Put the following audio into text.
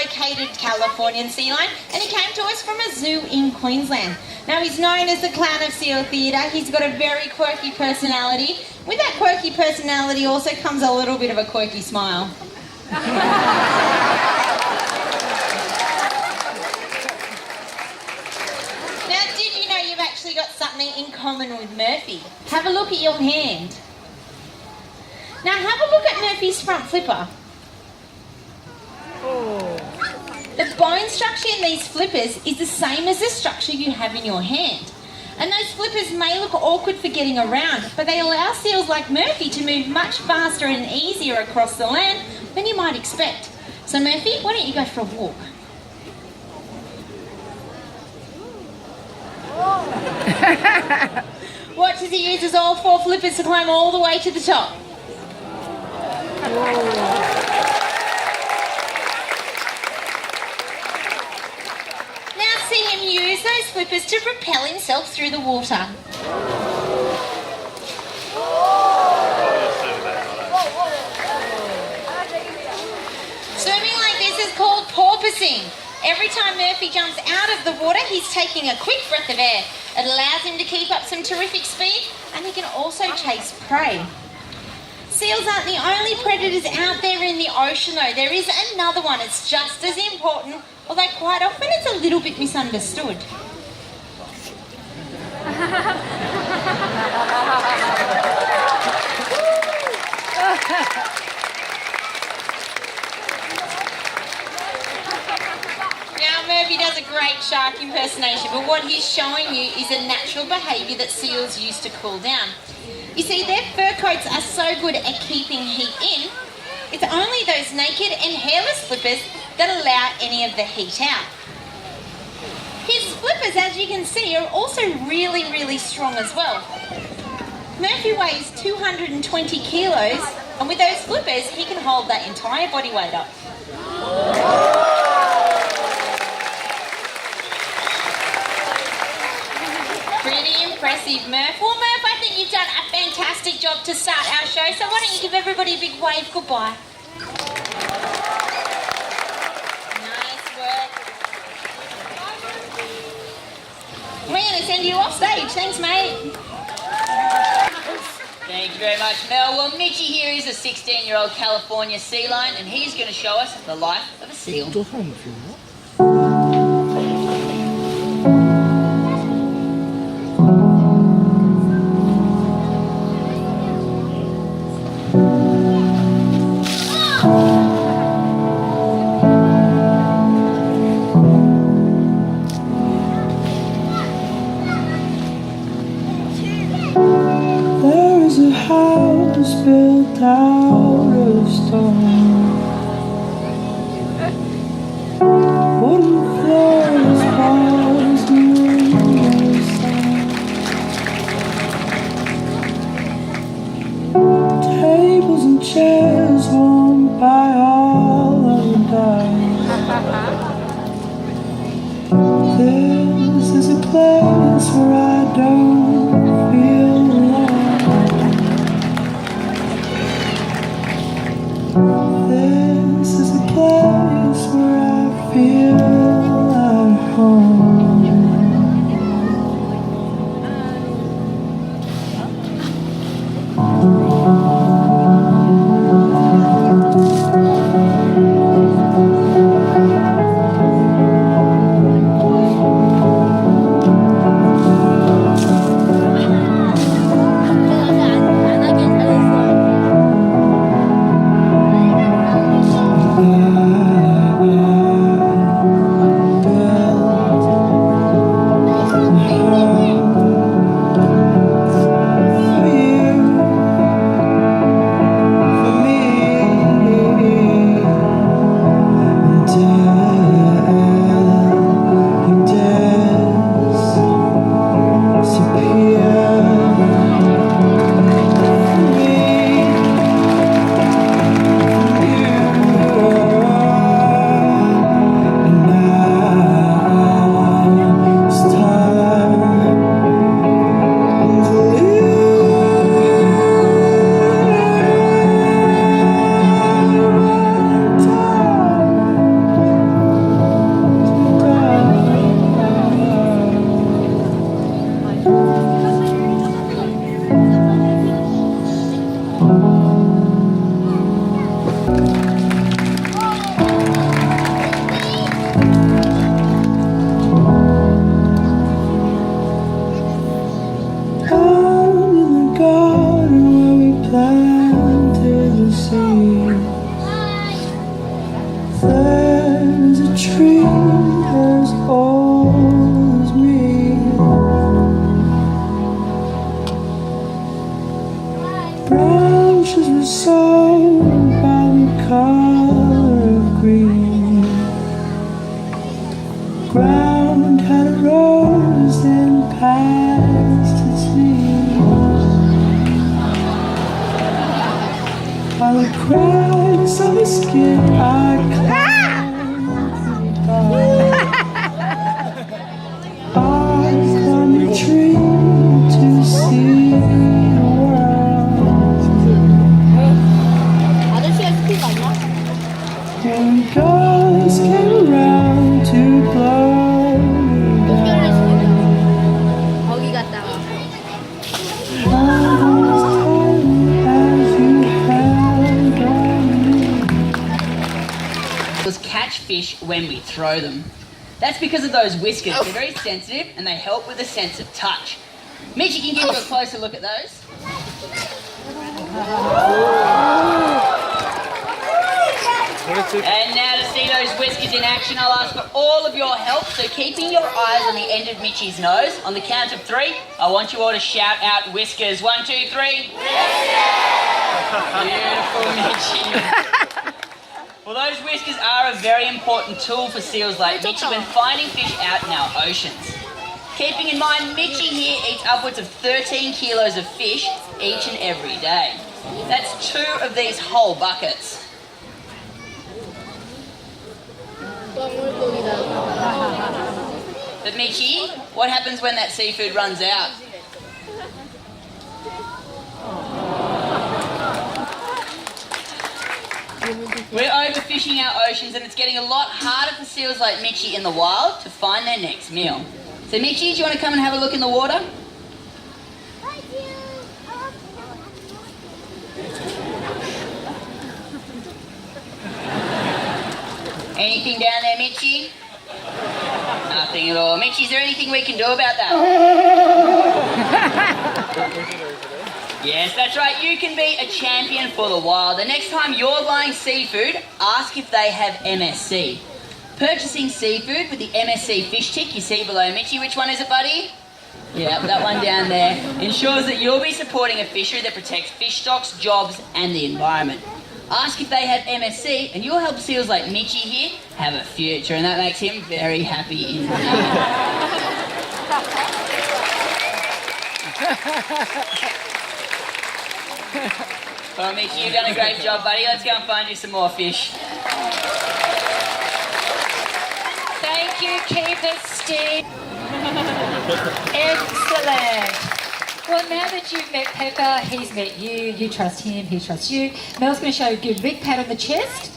located Californian sea lion, and he came to us from a zoo in Queensland. Now, he's known as the Clown of Seal Theatre. He's got a very quirky personality. With that quirky personality also comes a little bit of a quirky smile. Now, did you know you've actually got something in common with Murphy? Have a look at your hand. Now, have a look at Murphy's front flipper. The bone structure in these flippers is the same as the structure you have in your hand. And those flippers may look awkward for getting around, but they allow seals like Murphy to move much faster and easier across the land than you might expect. So Murphy, why don't you go for a walk? Watch as he uses all 4 flippers to climb all the way to the top. Now see him use those flippers to propel himself through the water. Swimming like this is called porpoising. Every time Murphy jumps out of the water, he's taking a quick breath of air. It allows him to keep up some terrific speed, and he can also chase prey. Seals aren't the only predators out there in the ocean though. There is another one. It's just as important, although quite often it's a little bit misunderstood. Now Murphy does a great shark impersonation, but what he's showing you is a natural behaviour that seals use to cool down. You see, their fur coats are so good at keeping heat in, it's only those naked and hairless flippers that allow any of the heat out. His flippers, as you can see, are also really, really strong as well. Murphy weighs 220 kilos, and with those flippers, he can hold that entire body weight up. Pretty impressive, Murph. Well, Murph, I think you've done a fantastic job to start our show, so why don't you give everybody a big wave goodbye? Nice work. We're going to send you off stage. Thanks, mate. Thank you very much, Mel. Well, Mitchie here is a 16-year-old California sea lion, and he's going to show us the life of a seal. Built out of stone, wooden floors, walls, and windows, tables and chairs warmed by all of the dark. This is a place where I don't feel alone. This is a place where I feel at home. branches were sown by the color of green. Ground had a rose then passed its leaves. While the cracks of his skin are climbed by. I climbed a tree to see the world. When gulls came around to blow me down, 거기 갔다가 I was tired as you held on me. We'll catch fish when we throw them. That's because of those whiskers. They're very sensitive and they help with a sense of touch. Mitch, you can give you a closer look at those. And now to see those whiskers in action, I'll ask for all of your help. So keeping your eyes on the end of Mitchie's nose, on the count of 3, I want you all to shout out whiskers. 1, 2, 3. Beautiful, Mitchie. Well, those whiskers are a very important tool for seals like Mitchie when finding fish out in our oceans. Keeping in mind, Mitchie here eats upwards of 13 kilos of fish each and every day. That's 2 of these whole buckets. But Mitchie, what happens when that seafood runs out? We're overfishing our oceans and it's getting a lot harder for seals like Mitchie in the wild to find their next meal. So Mitchie, do you want to come and have a look in the water? Anything down there, Mitchie? Nothing at all. Mitchie, is there anything we can do about that? Yes, that's right. You can be a champion for the wild. The next time you're buying seafood, ask if they have MSC. Purchasing seafood with the MSC fish tick you see below Mitchie. Which one is it, buddy? Yeah, that one down there. Ensures that you'll be supporting a fishery that protects fish stocks, jobs and the environment. Ask if they have MSC and you'll help seals like Mitchie here have a future, and that makes him very happy indeed. Well, Mitchie, you've done a great job, buddy. Let's go and find you some more fish. Thank you, Keeper Steve. Excellent. Well, now that you've met Pepper, he's met you, you trust him, he trusts you. Mel's going to show a good big pat on the chest.